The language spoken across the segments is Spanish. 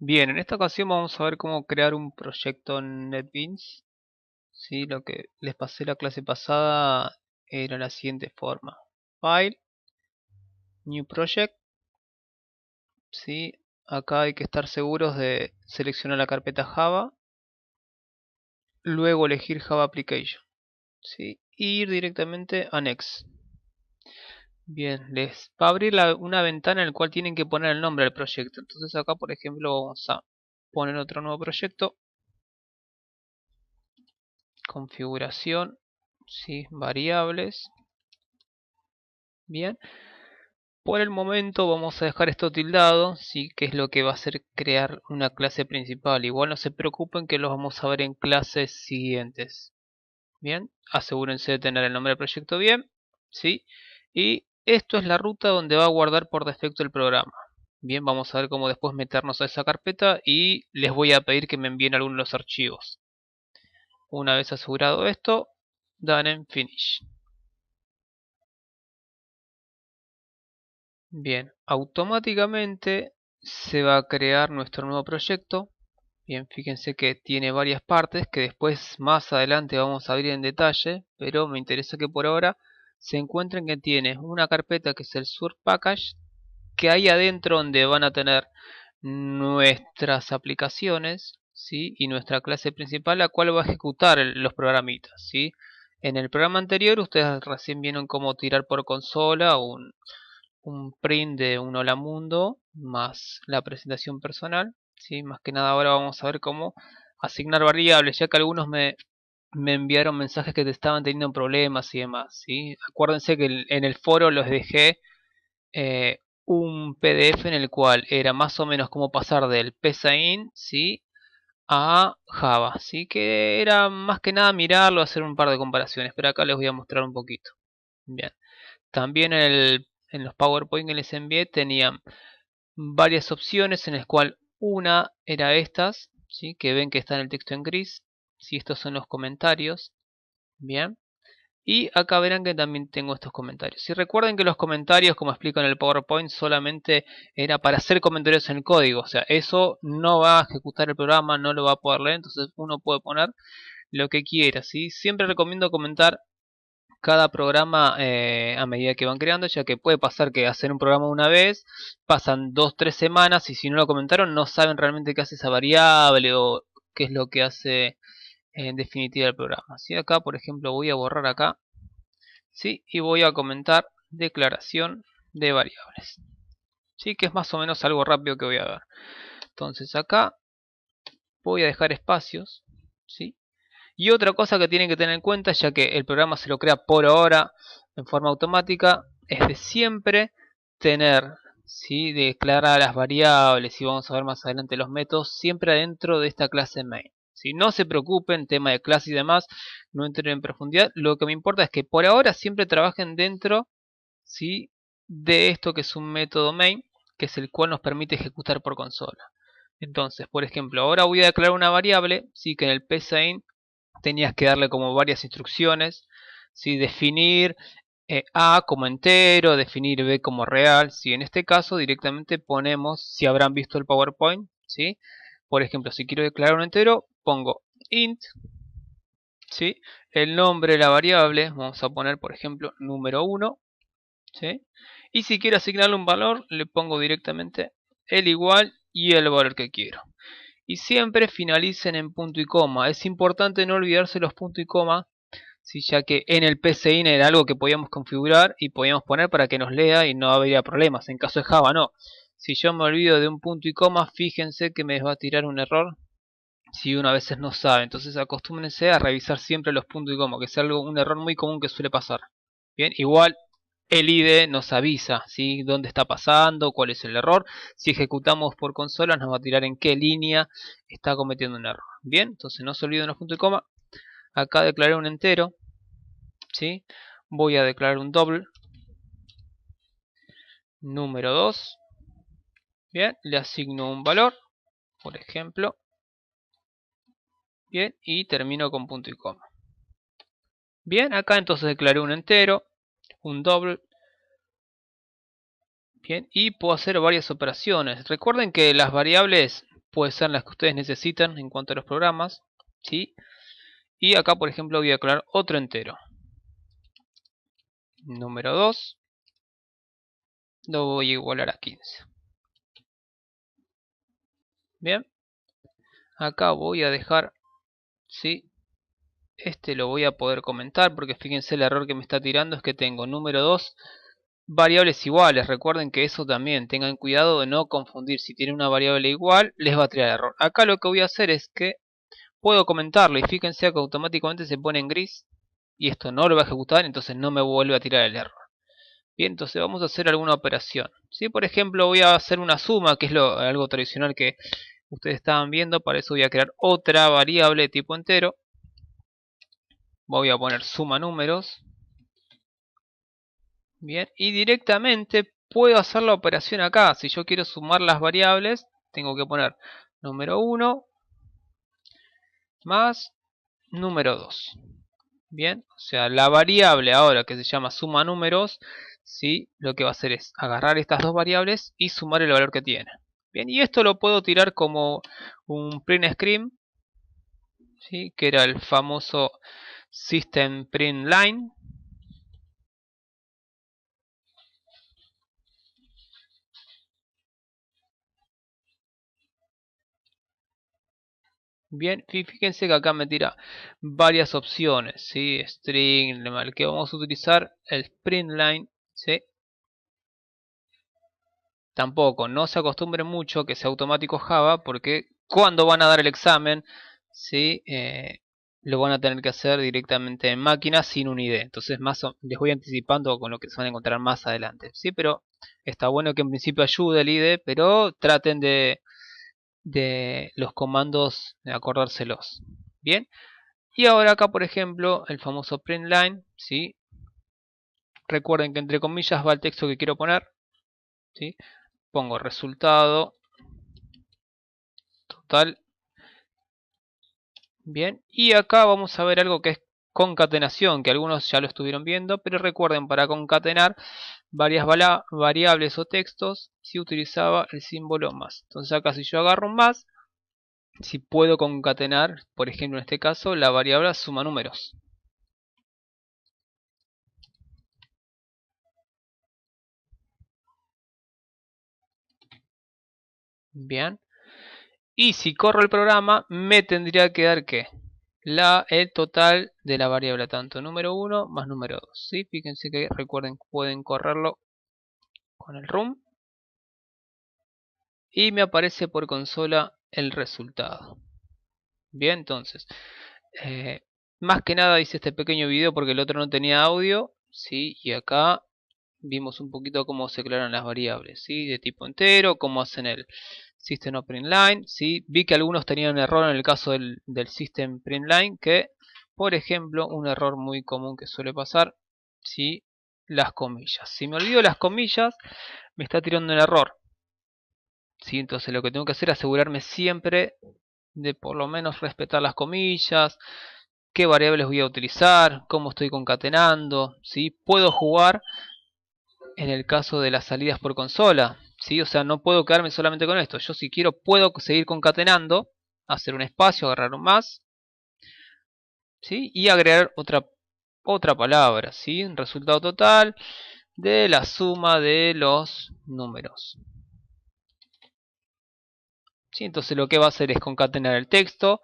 Bien, en esta ocasión vamos a ver cómo crear un proyecto en NetBeans. ¿Sí? Lo que les pasé la clase pasada era la siguiente forma. File, New Project. ¿Sí? Acá hay que estar seguros de seleccionar la carpeta Java. Luego elegir Java Application. ¿Sí? Y ir directamente a Next. Bien, les va a abrir una ventana en la cual tienen que poner el nombre del proyecto. Entonces acá, por ejemplo, vamos a poner otro nuevo proyecto. Configuración, ¿sí? Variables. Bien, por el momento vamos a dejar esto tildado, ¿sí? Que es lo que va a hacer crear una clase principal. Igual no se preocupen que los vamos a ver en clases siguientes. Bien, asegúrense de tener el nombre del proyecto bien, ¿sí? Y esto es la ruta donde va a guardar por defecto el programa. Bien, vamos a ver cómo después meternos a esa carpeta y les voy a pedir que me envíen algunos de los archivos. Una vez asegurado esto, dan en Finish. Bien, automáticamente se va a crear nuestro nuevo proyecto. Bien, fíjense que tiene varias partes que después más adelante vamos a abrir en detalle, pero me interesa que por ahora se encuentren que tiene una carpeta que es el source package, que hay adentro donde van a tener nuestras aplicaciones, ¿sí? Y nuestra clase principal, la cual va a ejecutar los programitas, ¿sí? En el programa anterior ustedes recién vieron cómo tirar por consola un print de un hola mundo más la presentación personal, ¿sí? Más que nada ahora vamos a ver cómo asignar variables, ya que algunos me enviaron mensajes que te estaban teniendo problemas y demás, ¿sí? Acuérdense que en el foro los dejé un PDF en el cual era más o menos cómo pasar del PSAIN, ¿sí? A Java, ¿sí? Que era más que nada mirarlo, hacer un par de comparaciones, pero acá les voy a mostrar un poquito. Bien. También en los PowerPoint que les envié tenían varias opciones en las cuales una era estas, ¿sí? Que ven que está en el texto en gris. ¿Sí? Estos son los comentarios. Bien. Y acá verán que también tengo estos comentarios. Si recuerden que los comentarios, como explico en el PowerPoint, solamente era para hacer comentarios en el código. O sea, eso no va a ejecutar el programa, no lo va a poder leer. Entonces uno puede poner lo que quiera. ¿Sí? Siempre recomiendo comentar cada programa a medida que van creando, ya que puede pasar que hacer un programa una vez, pasan 2 o 3 semanas y si no lo comentaron no saben realmente qué hace esa variable o qué es lo que hace en definitiva el programa. ¿Sí? Acá, por ejemplo, voy a borrar acá, ¿sí? Y voy a comentar declaración de variables. ¿Sí? Que es más o menos algo rápido que voy a ver. Entonces acá voy a dejar espacios, ¿sí? Y otra cosa que tienen que tener en cuenta, ya que el programa se lo crea por ahora en forma automática, es de siempre tener, ¿sí? Declarar las variables, y vamos a ver más adelante los métodos, siempre dentro de esta clase main. Si no se preocupen, tema de clase y demás, no entren en profundidad. Lo que me importa es que por ahora siempre trabajen dentro, ¿sí? De esto que es un método main, que es el cual nos permite ejecutar por consola. Entonces, por ejemplo, ahora voy a declarar una variable, ¿sí? Que en el psain tenías que darle como varias instrucciones, ¿sí? Definir A como entero, definir B como real, ¿sí? En este caso directamente ponemos, si habrán visto el PowerPoint, ¿sí? Por ejemplo, si quiero declarar un entero, pongo int, ¿sí? El nombre de la variable, vamos a poner por ejemplo número 1, ¿sí? Y si quiero asignarle un valor, le pongo directamente el igual y el valor que quiero. Y siempre finalicen en punto y coma. Es importante no olvidarse los puntos y coma, ¿sí? Ya que en el PCIN era algo que podíamos configurar y podíamos poner para que nos lea y no habría problemas. En caso de Java no. Si yo me olvido de un punto y coma, fíjense que me va a tirar un error si uno a veces no sabe. Entonces acostúmbrense a revisar siempre los puntos y coma, que es un error muy común que suele pasar. Bien, igual el IDE nos avisa, ¿sí? Dónde está pasando, cuál es el error. Si ejecutamos por consola nos va a tirar en qué línea está cometiendo un error. Bien, entonces no se olviden los puntos y coma. Acá declaré un entero, ¿sí? Voy a declarar un double. Número 2. Bien, le asigno un valor, por ejemplo. Bien, y termino con punto y coma. Bien, acá entonces declaré un entero, un double. Bien, y puedo hacer varias operaciones. Recuerden que las variables puede ser las que ustedes necesitan en cuanto a los programas, ¿sí? Y acá, por ejemplo, voy a crear otro entero. Número 2 lo voy a igualar a 15. Bien, acá voy a dejar, ¿sí? Este lo voy a poder comentar porque fíjense el error que me está tirando es que tengo número 2 variables iguales. Recuerden que eso también, tengan cuidado de no confundir. Si tienen una variable igual, les va a tirar error. Acá lo que voy a hacer es que puedo comentarlo y fíjense que automáticamente se pone en gris y esto no lo va a ejecutar, entonces no me vuelve a tirar el error. Bien, entonces vamos a hacer alguna operación. ¿Sí? Por ejemplo, voy a hacer una suma, que es algo tradicional que ustedes estaban viendo. Para eso voy a crear otra variable de tipo entero. Voy a poner suma números. Bien, y directamente puedo hacer la operación acá. Si yo quiero sumar las variables, tengo que poner número 1 más número 2. Bien, o sea, la variable ahora que se llama suma números, ¿sí? Lo que va a hacer es agarrar estas dos variables y sumar el valor que tiene. Bien, y esto lo puedo tirar como un print screen, ¿sí? Que era el famoso system print line. Bien, fíjense que acá me tira varias opciones, ¿sí? String, el que vamos a utilizar, el print line, ¿sí? Tampoco, no se acostumbren mucho que sea automático Java, porque cuando van a dar el examen, ¿sí? Lo van a tener que hacer directamente en máquina sin un ID. Entonces les voy anticipando con lo que se van a encontrar más adelante, ¿sí? Pero está bueno que en principio ayude el ID, pero traten de los comandos de acordárselos. Bien, y ahora acá por ejemplo el famoso print line, ¿sí? Recuerden que entre comillas va el texto que quiero poner, ¿sí? Pongo resultado total. Bien, y acá vamos a ver algo que es concatenación, que algunos ya lo estuvieron viendo, pero recuerden, para concatenar varias variables o textos si utilizaba el símbolo más. Entonces acá si yo agarro un más, si puedo concatenar, por ejemplo en este caso, la variable suma números. Bien, y si corro el programa me tendría que dar ¿qué? El total de la variable, tanto número 1 más número 2. ¿Sí? Fíjense que recuerden, pueden correrlo con el run y me aparece por consola el resultado. Bien, entonces, eh, más que nada hice este pequeño video porque el otro no tenía audio, ¿sí? Y acá vimos un poquito cómo se declaran las variables, ¿sí? De tipo entero, cómo hacen el System Print Line, ¿sí? Vi que algunos tenían error en el caso del System Print Line, que, por ejemplo, un error muy común que suele pasar, ¿sí? Las comillas. Si me olvido las comillas, me está tirando un error, ¿sí? Entonces lo que tengo que hacer es asegurarme siempre de por lo menos respetar las comillas, qué variables voy a utilizar, cómo estoy concatenando, ¿sí? Puedo jugar en el caso de las salidas por consola, ¿sí? O sea, no puedo quedarme solamente con esto. Yo si quiero puedo seguir concatenando, hacer un espacio, agarrar un más, ¿sí? Y agregar otra palabra, ¿sí? Un resultado total de la suma de los números. ¿Sí? Entonces lo que va a hacer es concatenar el texto,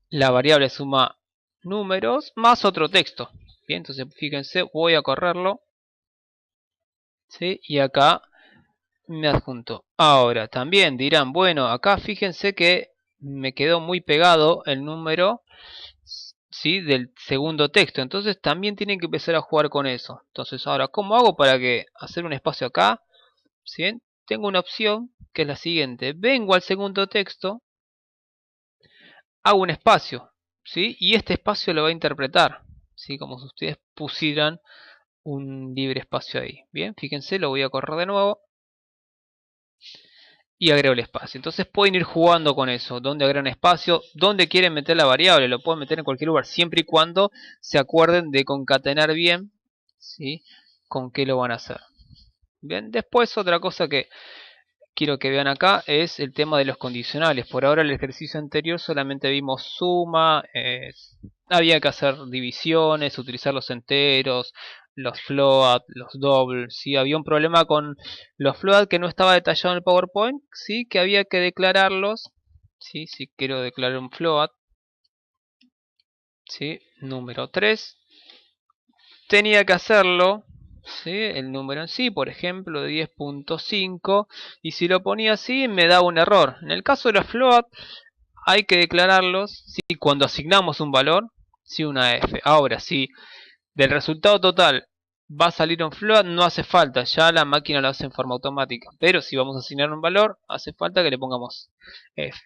la variable suma números más otro texto. Bien, entonces fíjense, voy a correrlo, ¿sí? Y acá me adjunto. Ahora también dirán, bueno, acá fíjense que me quedó muy pegado el número, ¿sí? Del segundo texto. Entonces también tienen que empezar a jugar con eso. Entonces ahora, ¿cómo hago para que hacer un espacio acá? ¿Sí? Tengo una opción que es la siguiente. Vengo al segundo texto, hago un espacio, ¿sí? Y este espacio lo va a interpretar, ¿sí? Como si ustedes pusieran un libre espacio ahí. Bien, fíjense, lo voy a correr de nuevo y agrego el espacio. Entonces pueden ir jugando con eso, donde agregan espacio, donde quieren meter la variable, lo pueden meter en cualquier lugar, siempre y cuando se acuerden de concatenar bien, ¿sí? Con qué lo van a hacer. Bien, después otra cosa que quiero que vean acá es el tema de los condicionales. Por ahora el ejercicio anterior solamente vimos suma, había que hacer divisiones, utilizar los enteros, los float, los double. ¿Sí? Había un problema con los float que no estaba detallado en el PowerPoint, ¿sí? Que había que declararlos. ¿Sí? Si quiero declarar un float, ¿sí? Número 3, tenía que hacerlo, ¿sí? El número en sí, por ejemplo, de 10.5, y si lo ponía así me da un error. En el caso de los float hay que declararlos, ¿sí? Cuando asignamos un valor, ¿sí? Una f. Ahora, si del resultado total va a salir un float, no hace falta, ya la máquina lo hace en forma automática. Pero si vamos a asignar un valor, hace falta que le pongamos f.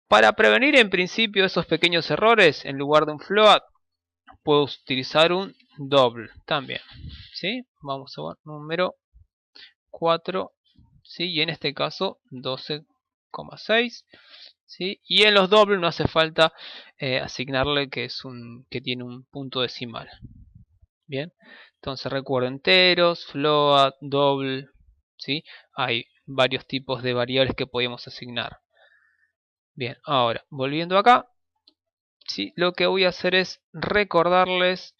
Para prevenir en principio esos pequeños errores, en lugar de un float, puedo utilizar un double también. ¿Sí? Vamos a ver número 4, ¿sí? Y en este caso 12,6, ¿sí? Y en los dobles no hace falta asignarle que tiene un punto decimal. Bien, entonces recuerdo enteros, float, double, ¿sí? Hay varios tipos de variables que podemos asignar. Bien, ahora volviendo acá, ¿sí? Lo que voy a hacer es recordarles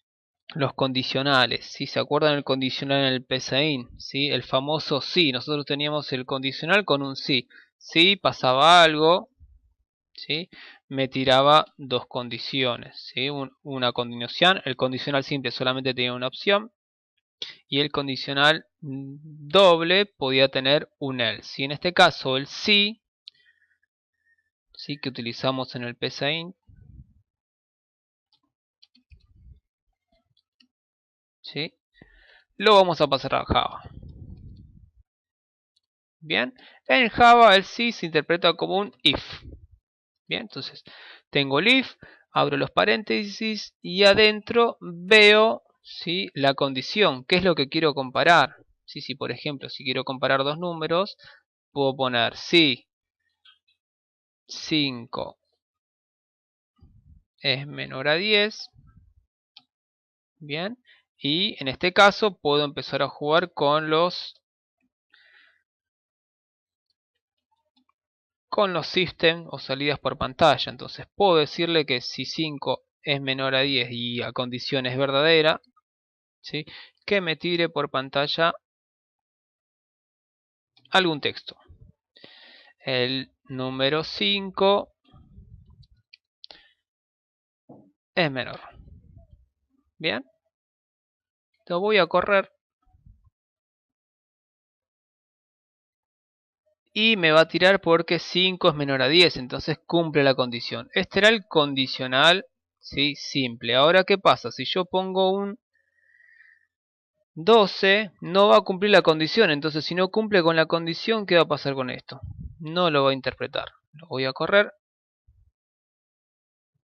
los condicionales. ¿Sí? ¿Se acuerdan el condicional en el PSAIN? ¿Sí? El famoso sí. Nosotros teníamos el condicional con un sí. Si pasaba algo, ¿sí? Me tiraba dos condiciones, ¿sí? Una condición. El condicional simple solamente tenía una opción. Y el condicional doble podía tener un else. Y en este caso el sí, ¿sí? Que utilizamos en el PSAIN, ¿sí? Lo vamos a pasar a Java. Bien, en Java el sí se interpreta como un if. Bien, entonces tengo el if, abro los paréntesis y adentro veo, ¿sí? La condición, qué es lo que quiero comparar. ¿Sí? Si por ejemplo, si quiero comparar dos números, puedo poner si 5 es menor a 10. Bien, y en este caso puedo empezar a jugar con los system o salidas por pantalla. Entonces puedo decirle que si 5 es menor a 10 y a condición es verdadera, ¿sí? Que me tire por pantalla algún texto. El número 5 es menor. Bien, lo voy a correr y me va a tirar porque 5 es menor a 10, entonces cumple la condición. Este era el condicional, ¿sí? Simple. Ahora, ¿qué pasa? Si yo pongo un 12, no va a cumplir la condición. Entonces, si no cumple con la condición, ¿qué va a pasar con esto? No lo va a interpretar. Lo voy a correr.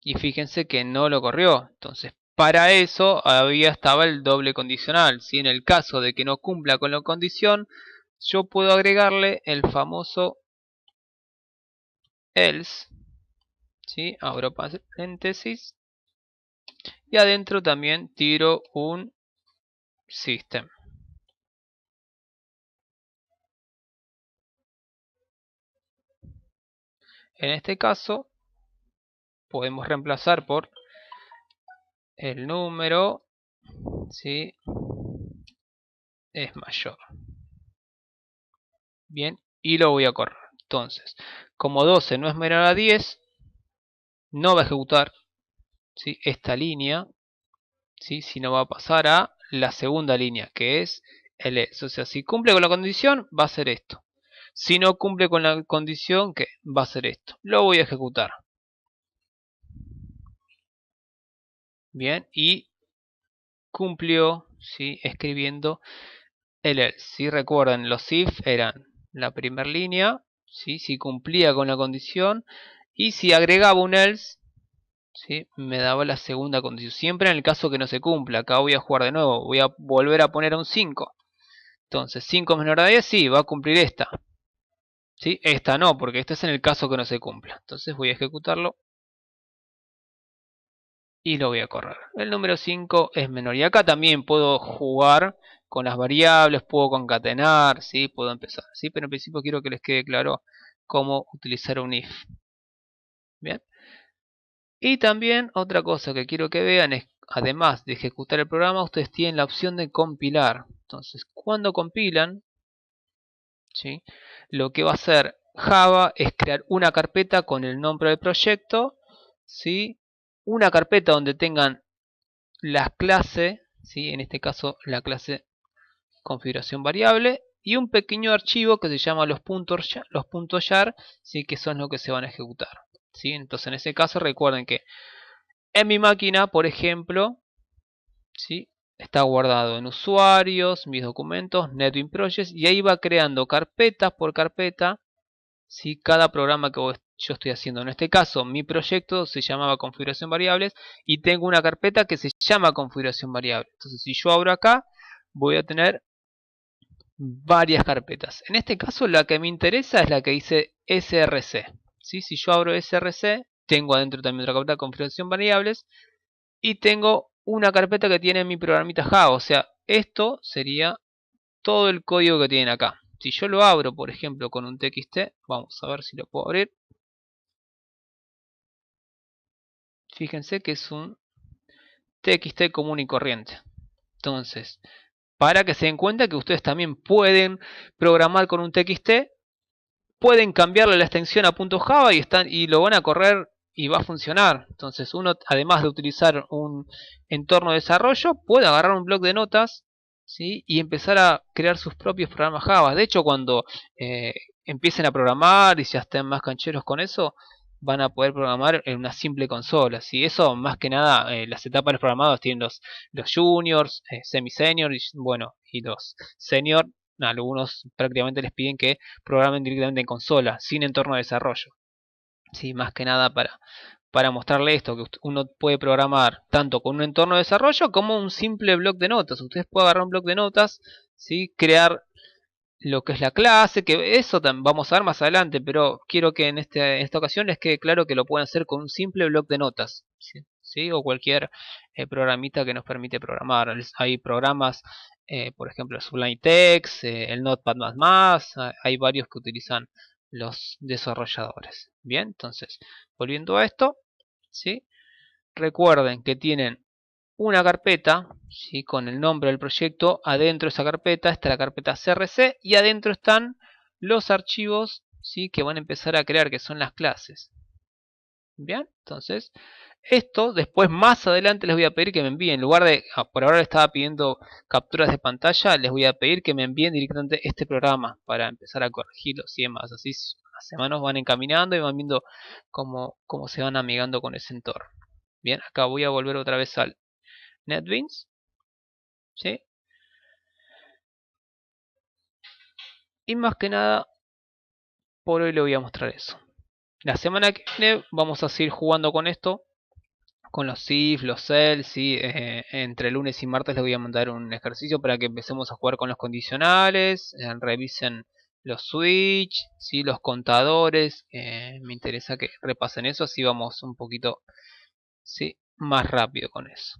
Y fíjense que no lo corrió. Entonces, para eso estaba el doble condicional. Si en el caso de que no cumpla con la condición, yo puedo agregarle el famoso else. ¿Sí? Abro paréntesis. Y adentro también tiro un system. En este caso, podemos reemplazar por el número, ¿sí? Es mayor. Bien, y lo voy a correr. Entonces, como 12 no es menor a 10, no va a ejecutar, ¿sí? Esta línea, ¿sí? Sino va a pasar a la segunda línea, que es el else. O sea, si cumple con la condición, va a ser esto. Si no cumple con la condición, ¿qué? Va a ser esto. Lo voy a ejecutar. Bien, y cumplió, ¿sí? Escribiendo el else. Si recuerdan, los if eran la primera línea, ¿sí? Si cumplía con la condición, y si agregaba un else, ¿sí? Me daba la segunda condición. Siempre en el caso que no se cumpla. Acá voy a jugar de nuevo. Voy a volver a poner un 5. Entonces 5 menor a 10, sí, va a cumplir esta. ¿Sí? Esta no, porque este es en el caso que no se cumpla. Entonces voy a ejecutarlo. Y lo voy a correr. El número 5 es menor. Y acá también puedo jugar con las variables, puedo concatenar, ¿sí? Puedo empezar, ¿sí? Pero en principio quiero que les quede claro cómo utilizar un if. Bien. Y también otra cosa que quiero que vean es, además de ejecutar el programa, ustedes tienen la opción de compilar. Entonces, cuando compilan, ¿sí? Lo que va a hacer Java es crear una carpeta con el nombre del proyecto, ¿sí? Una carpeta donde tengan las clases, ¿sí? En este caso la clase configuración variable, y un pequeño archivo que se llama los puntos jar, ¿sí? Que son los que se van a ejecutar, ¿sí? Entonces en ese caso recuerden que en mi máquina, por ejemplo, ¿sí? Está guardado en usuarios, mis documentos, NetBeans Projects, y ahí va creando carpetas por carpeta, ¿sí? Cada programa que yo estoy haciendo. En este caso, mi proyecto se llamaba configuración variables y tengo una carpeta que se llama configuración variable. Entonces, si yo abro acá, voy a tener varias carpetas. En este caso, la que me interesa es la que dice src. ¿Sí? Si yo abro src, tengo adentro también otra carpeta de configuración variables y tengo una carpeta que tiene mi programita Java. O sea, esto sería todo el código que tienen acá. Si yo lo abro, por ejemplo, con un txt, vamos a ver si lo puedo abrir. Fíjense que es un txt común y corriente. Entonces, para que se den cuenta que ustedes también pueden programar con un txt, pueden cambiarle la extensión a .java y lo van a correr y va a funcionar. Entonces uno, además de utilizar un entorno de desarrollo, puede agarrar un bloc de notas, ¿sí? Y empezar a crear sus propios programas Java. De hecho, cuando empiecen a programar y ya estén más cancheros con eso, van a poder programar en una simple consola, ¿sí? Eso más que nada, las etapas de los programados tienen los juniors, semi-senior y, bueno, y los senior. Algunos prácticamente les piden que programen directamente en consola, sin entorno de desarrollo. Sí, más que nada para mostrarle esto, que uno puede programar tanto con un entorno de desarrollo como un simple bloc de notas. Ustedes pueden agarrar un bloc de notas, ¿sí? Crear lo que es la clase, que eso vamos a ver más adelante, pero quiero que en esta ocasión les quede claro que lo pueden hacer con un simple bloc de notas, ¿sí? ¿Sí? O cualquier programita que nos permite programar. Hay programas, por ejemplo, Sublime Text, el Notepad++, hay varios que utilizan los desarrolladores. Bien, entonces, volviendo a esto, ¿sí? Recuerden que tienen una carpeta, ¿sí? Con el nombre del proyecto. Adentro de esa carpeta está la carpeta crc y adentro están los archivos, ¿sí? Que van a empezar a crear, que son las clases. Bien, entonces esto después más adelante les voy a pedir que me envíen, en lugar de, por ahora les estaba pidiendo capturas de pantalla, les voy a pedir que me envíen directamente este programa para empezar a corregirlos y demás. Así las semanas van encaminando y van viendo cómo se van navegando con ese entorno. Bien, acá voy a volver otra vez al NetBeans, ¿sí? Y más que nada, por hoy le voy a mostrar eso. La semana que viene vamos a seguir jugando con esto, con los if, los else, ¿sí? Entre lunes y martes les voy a mandar un ejercicio para que empecemos a jugar con los condicionales, revisen los switch, ¿sí? Los contadores, me interesa que repasen eso, así vamos un poquito, ¿sí? Más rápido con eso.